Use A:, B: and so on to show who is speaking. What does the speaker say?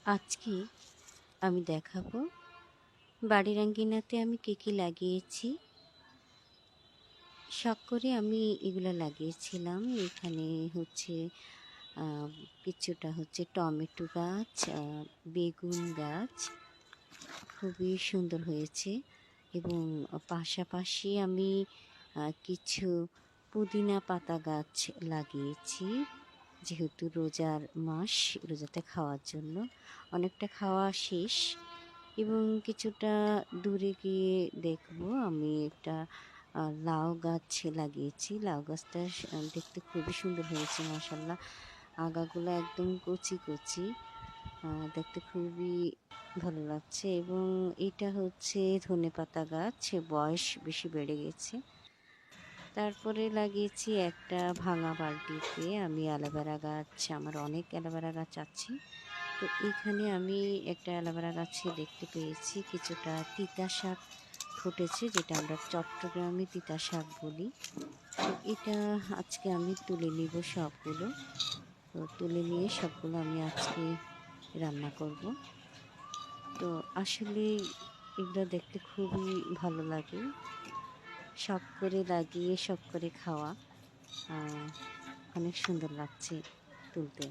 A: আজকে আমি দেখাবো বাড়ির আঙ্গিনাতে আমি কি লাগিয়েছি। শখ করে আমি এগুলো লাগিয়েছিলাম। এখানে হচ্ছে আহ, কিছুটা হচ্ছে টমেটো গাছ, বেগুন গাছ, খুবই সুন্দর হয়েছে। এবং পাশাপাশি আমি কিছু পুদিনা পাতা গাছ লাগিয়েছি, যেহেতু রোজার মাস, রোজাতে খাওয়ার জন্য। অনেকটা খাওয়া শেষ এবং কিছুটা দূরে গিয়ে দেখবো আমি একটা লাউ গাছ লাগিয়েছি। লাউ গাছটা দেখতে খুবই সুন্দর হয়েছে, মাশাল্লাহ। আগাগুলো একদম কচি কচি, দেখতে খুবই ভালো লাগছে। এবং এটা হচ্ছে ধনেপাতা গাছ, বয়স বেশি বেড়ে গেছে। তারপরে লাগিয়েছি একটা ভাঙা বালতিতে আমি অ্যালোভেরা গাছ। আমার অনেক অ্যালোভেরা গাছ আছে। তো এখানে আমি একটা অ্যালোভেরা গাছে দেখতে পেয়েছি কিছুটা তিতা শাক ফুটেছে, যেটা আমরা চট্টগ্রামে তিতা শাক বলি। তো এটা আজকে আমি তুলে নিব সবগুলো। তো তুলে নিয়ে সবগুলো আমি আজকে রান্না করব। তো আসলে এগুলো দেখতে খুবই ভালো লাগে, শখ করে লাগিয়ে শখ করে খাওয়া। অনেক সুন্দর লাগছে তুলতে।